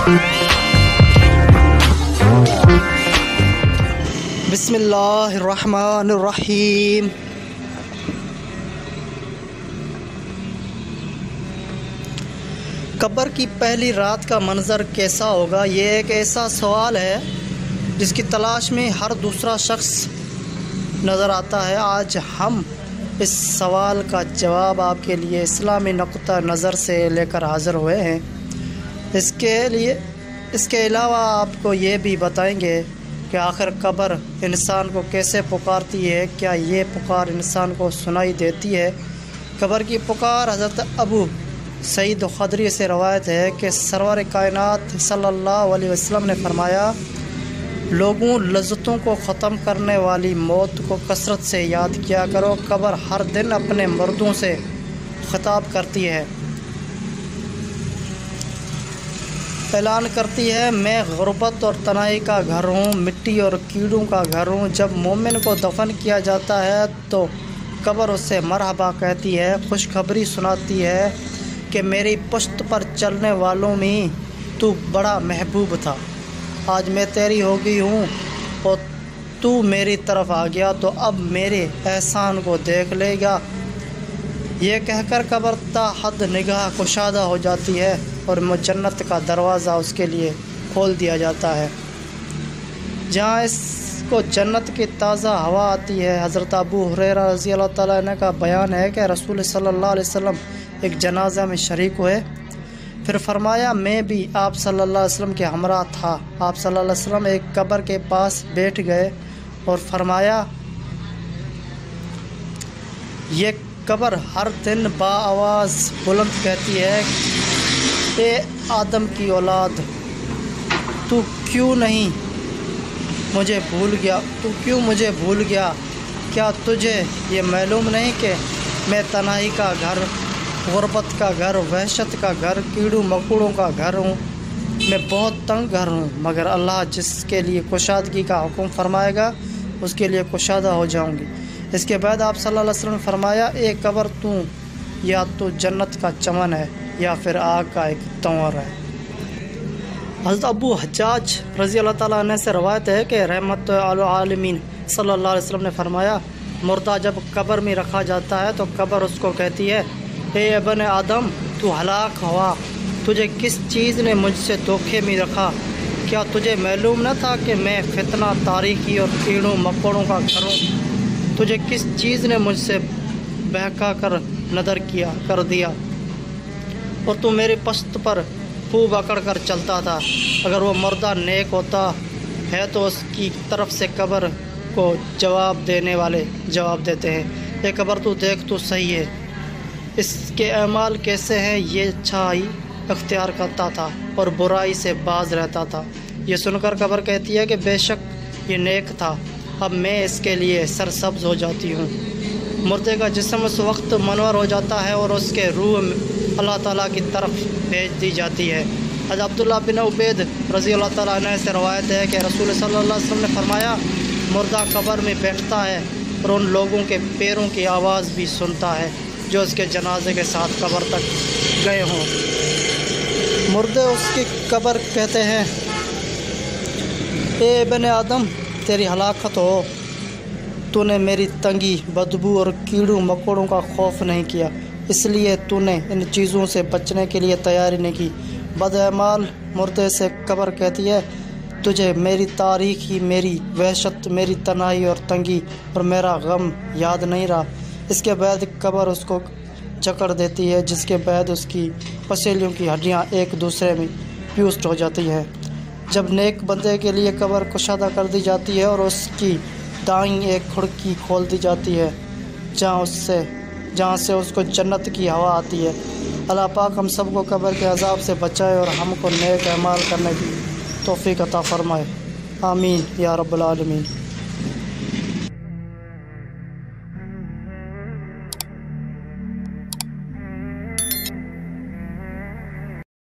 بسم اللہ الرحمن الرحیم۔ قبر کی پہلی رات کا منظر کیسا ہوگا؟ یہ ایک ایسا سوال ہے جس کی تلاش میں ہر دوسرا شخص نظر آتا ہے۔ آج ہم اس سوال کا جواب آپ کے لیے اسلامی نقطہ نظر سے لے کر حاضر ہوئے ہیں۔ اس کے علاوہ آپ کو یہ بھی بتائیں گے کہ آخر قبر انسان کو کیسے پکارتی ہے، کیا یہ پکار انسان کو سنائی دیتی ہے؟ قبر کی پکار حضرت ابو سعید خدری سے روایت ہے کہ سرور کائنات صلی اللہ علیہ وسلم نے فرمایا، لوگوں لذتوں کو ختم کرنے والی موت کو کثرت سے یاد کیا کرو۔ قبر ہر دن اپنے مردوں سے خطاب کرتی ہے، اعلان کرتی ہے، میں غربت اور تنہائی کا گھر ہوں، مٹی اور کیڑوں کا گھر ہوں۔ جب مومن کو دفن کیا جاتا ہے تو قبر اسے مرحبا کہتی ہے، خوشخبری سناتی ہے کہ میری پشت پر چلنے والوں میں تو بڑا محبوب تھا، آج میں تیری ہو گئی ہوں اور تو میری طرف آ گیا، تو اب میرے احسان کو دیکھ لے گا۔ یہ کہہ کر قبر تا حد نگاہ کشادہ ہو جاتی ہے اور جنت کا دروازہ اس کے لیے کھول دیا جاتا ہے، جہاں اس کو جنت کی تازہ ہوا آتی ہے۔ حضرت ابو ہریرہ رضی اللہ تعالیٰ عنہ کا بیان ہے کہ رسول صلی اللہ علیہ وسلم ایک جنازہ میں شریک ہوئے، پھر فرمایا میں بھی آپ صلی اللہ علیہ وسلم کے ہمراہ تھا۔ آپ صلی اللہ علیہ وسلم ایک قبر کے پاس بیٹھ گئے اور فرمایا، یہ قبر ہر دن بآواز بلند کہتی ہے، اے آدم کی اولاد، تو کیوں مجھے بھول گیا؟ کیا تجھے یہ معلوم نہیں کہ میں تنہائی کا گھر، غربت کا گھر، وحشت کا گھر، کیڑوں مکوڑوں کا گھر ہوں؟ میں بہت تنگ گھر ہوں، مگر اللہ جس کے لیے کشادگی کا حکم فرمائے گا اس کے لیے کشادہ ہو جاؤں گی۔ اس کے بعد آپ صلی اللہ علیہ وسلم نے فرمایا، اے قبر یا تو جنت کا چمن ہے یا پھر آگ کا ایک تنور ہے۔ حضرت ابو حجاج رضی اللہ تعالیٰ عنہ سے روایت ہے کہ رحمت العالمین صلی اللہ علیہ وسلم نے فرمایا، مردہ جب قبر میں رکھا جاتا ہے تو قبر اس کو کہتی ہے، اے ابن آدم، تو ہلاک ہوا، تجھے کس چیز نے مجھ سے دھوکے میں رکھا؟ کیا تجھے معلوم نہ تھا کہ میں فتنہ، تاریکی اور کیڑوں مکوڑوں کا گھر ہوں؟ تجھے کس چیز نے مجھ سے بہکا کر نظر کر دیا اور تو میری پشت پر خوب اکڑ کر چلتا تھا؟ اگر وہ مردہ نیک ہوتا ہے تو اس کی طرف سے قبر کو جواب دینے والے جواب دیتے ہیں، اے قبر تو دیکھ تو صحیح ہے، اس کے اعمال کیسے ہیں؟ یہ اچھائی اختیار کرتا تھا اور برائی سے باز رہتا تھا۔ یہ سن کر قبر کہتی ہے کہ بے شک یہ نیک تھا، اب میں اس کے لیے سرسبز ہو جاتی ہوں۔ مردے کا جسم اس وقت منور ہو جاتا ہے اور اس کے روح اللہ تعالیٰ کی طرف بھیج دی جاتی ہے۔ حضرت عبداللہ بن عبید رضی اللہ تعالیٰ عنہ سے روایت ہے کہ رسول صلی اللہ علیہ وسلم نے فرمایا، مردہ قبر میں بیٹھتا ہے اور ان لوگوں کے پیروں کی آواز بھی سنتا ہے جو اس کے جنازے کے ساتھ قبر تک گئے ہوں۔ مردے اس کی قبر کہتے ہیں، اے ابن آدم، تیری ہلاکت ہو، تو نے میری تنگی، بدبو اور کیڑوں مکوڑوں کا خوف نہیں کیا، اس لیے تو نے ان چیزوں سے بچنے کے لیے تیاری نہیں کی۔ بدعمال مردے سے قبر کہتی ہے، تجھے میری تاریکی، میری وحشت، میری تنہائی اور تنگی اور میرا غم یاد نہیں رہا۔ اس کے بعد قبر اس کو جکڑ دیتی ہے، جس کے بعد اس کی پسلیوں کی ہڈیاں ایک دوسرے میں پیوست ہو جاتی ہیں۔ جب نیک بندے کے لیے قبر کشادہ کر دی جاتی ہے اور اس کی دائیں ایک کھڑکی کھول دی جاتی ہے جہاں سے اس کو جنت کی ہوا آتی ہے۔ اللہ پاک ہم سب کو قبر کے عذاب سے بچائے اور ہم کو نیک اعمال کرنے کی توفیق عطا فرمائے، آمین یا رب العالمین۔